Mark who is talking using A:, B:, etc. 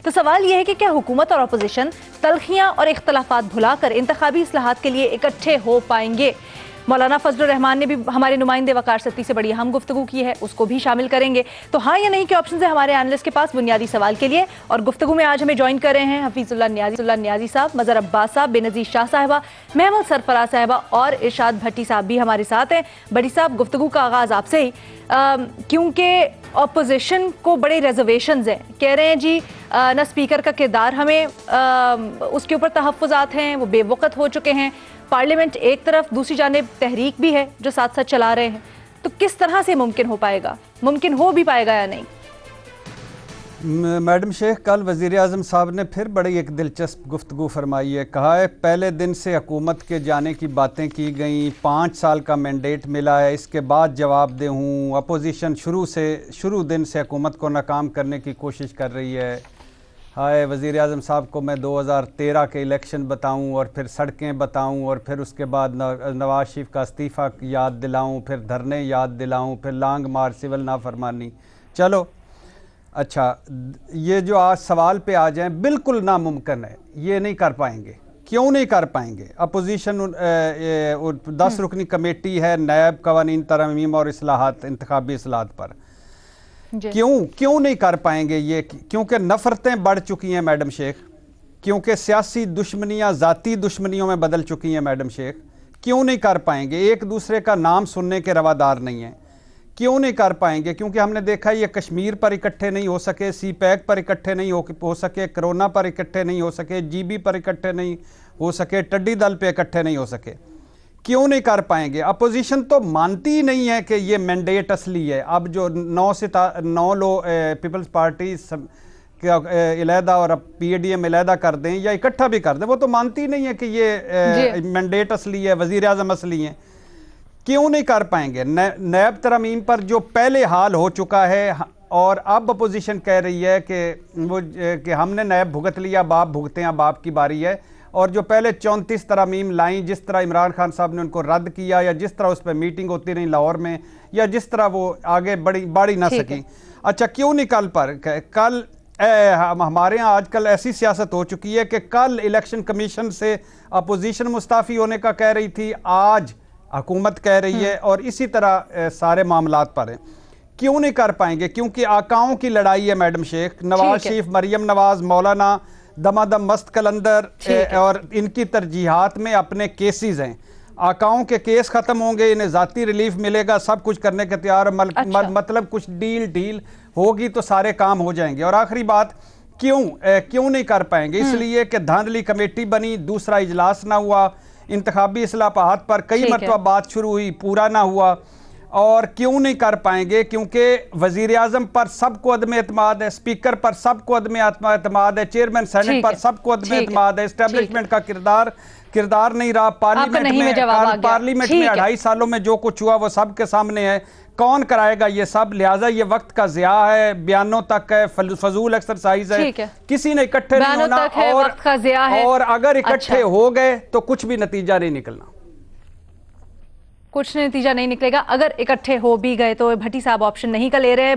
A: तो सवाल ये है कि क्या हुकूमत और अपोजिशन तलखियां और इख्तलाफात भुलाकर इंतखाबी इस्लाहात के लिए इकट्ठे हो पाएंगे? मौलाना फजलुर रहमान ने भी हमारे नुमाइंदे वकार सत्ती से बड़ी अहम गुफ्तगू की है, उसको भी शामिल करेंगे। तो हाँ या नहीं के ऑप्शन है हमारे एनालिस्ट के पास बुनियादी सवाल के लिए। और गुफ्तगू में आज हमें ज्वाइन कर रहे हैं हफीजुल्लाह न्याजी साहब, मजहर अब्बास साहब, बेनज़ीर शाह साहिबा, महमूद सरफराज साहिबा और इरशाद भट्टी साहब भी हमारे साथ हैं। बड़ी साहब, गुफ्तगू का आगाज़ आपसे ही, क्योंकि अपोजिशन को बड़े रिजर्वेशंस हैं, कह रहे हैं जी ना स्पीकर का किरदार हमें उसके ऊपर तहफ़्फ़ुज़ात हैं, वो बेवक़्त हो चुके हैं। पार्लियामेंट एक तरफ, दूसरी जानिब तहरीक भी है जो साथ साथ चला रहे हैं। तो किस तरह से मुमकिन हो पाएगा, मुमकिन हो भी पाएगा या नहीं?
B: मैडम शेख, कल वज़ीर-ए-आज़म साहब ने फिर बड़ी एक दिलचस्प गुफ्तगू फरमाई है। कहा है पहले दिन से हुकूमत के जाने की बातें की गई, 5 साल का मैंडेट मिला है, इसके बाद जवाब दे हूँ। अपोजिशन शुरू दिन से हुकूमत को नाकाम करने की कोशिश कर रही है। हाय वज़ीर-ए-आज़म साहब को मैं 2013 के इलेक्शन बताऊं और फिर सड़कें बताऊं और फिर उसके बाद नवाज शरीफ का इस्तीफ़ा याद दिलाऊं, फिर धरने याद दिलाऊं, फिर लांग मार सिविल नाफरमानी। चलो अच्छा, ये जो आज सवाल पे आ जाएं, बिल्कुल नामुमकिन है, ये नहीं कर पाएंगे। क्यों नहीं कर पाएंगे? अपोजिशन 10 रुकनी कमेटी है नैब कवानीन तरमीम और इस्लाहात, इंतखाबी इस्लाहात पर। क्यों नहीं कर पाएंगे ये? क्योंकि नफरतें बढ़ चुकी हैं मैडम शेख, क्योंकि सियासी दुश्मनियां ज़ाती दुश्मनियों में बदल चुकी हैं मैडम शेख। क्यों नहीं कर पाएंगे? एक दूसरे का नाम सुनने के रवादार नहीं हैं। क्यों नहीं कर पाएंगे? क्योंकि हमने देखा ये कश्मीर पर इकट्ठे नहीं हो सके, सी पैक पर इकट्ठे नहीं हो सके, कोरोना पर इकट्ठे नहीं हो सके, GB पर इकट्ठे नहीं हो सके, टिड्डी दल पे इकट्ठे नहीं हो सके। क्यों नहीं कर पाएंगे? अपोजिशन तो मानती ही नहीं है कि ये मैंडेट असली है। अब जो 9 लोग पीपल्स पार्टी इलेहदा और अब PADM इलेहदा कर दें या इकट्ठा भी कर दें, वो तो मानती नहीं है कि ये मैंडेट असली है, वज़ीर-ए-आज़म असली हैं। क्यों नहीं कर पाएंगे? नैब तरमीम पर जो पहले हाल हो चुका है और अब अपोजिशन कह रही है कि हमने नैब भुगत लिया, बाप भुगते हैं, बाप की बारी है। और जो पहले 34 तरमीम लाई, जिस तरह इमरान खान साहब ने उनको रद्द किया, या जिस तरह उस पर मीटिंग होती रही लाहौर में, या जिस तरह वो आगे बढ़ी ना सकी। अच्छा, क्यों नहीं कल हमारे यहाँ आजकल ऐसी सियासत हो चुकी है कि कल इलेक्शन कमीशन से अपोजिशन मुस्ताफ़ी होने का कह रही थी, आज हुकूमत कह रही है, और इसी तरह सारे मामलात पर हैं। क्यों नहीं कर पाएंगे? क्योंकि आकाओं की लड़ाई है मैडम शेख। नवाज शरीफ, मरियम नवाज, मौलाना दमादम मस्त कलंदर और इनकी तरजीहात में अपने केसेस हैं। आकाओं के केस ख़त्म होंगे, इन्हें ज़ाती रिलीफ मिलेगा, सब कुछ करने के तैयार। मतलब कुछ डील होगी तो सारे काम हो जाएंगे। और आखिरी बात, क्यों नहीं कर पाएंगे? इसलिए कि धांधली कमेटी बनी, दूसरा इजलास ना हुआ, इंतखाबी इस्लाहात पर कई मरतबा बात शुरू हुई, पूरा ना हुआ। और क्यों नहीं कर पाएंगे? क्योंकि वज़ीर-ए-आज़म पर सबको अदम एतमाद है, स्पीकर पर सबको अदम एतमाद है, चेयरमैन सेनेट पर सबको अदम एतमाद है, एस्टेब्लिशमेंट का किरदार नहीं रहा। पार्लियामेंट में 2.5 सालों में जो कुछ हुआ वो सबके सामने है। कौन कराएगा ये सब? लिहाजा ये वक्त का ज़िया है, बयानों तक है, फजूल एक्सरसाइज है, किसी ने इकट्ठे नहीं होना। और अगर इकट्ठे हो गए तो कुछ भी नतीजा नहीं निकलना,
A: कुछ नतीजा नहीं निकलेगा। अगर इकट्ठे हो भी गए तो भट्टी साहब ऑप्शन नहीं का ले रहे हैं।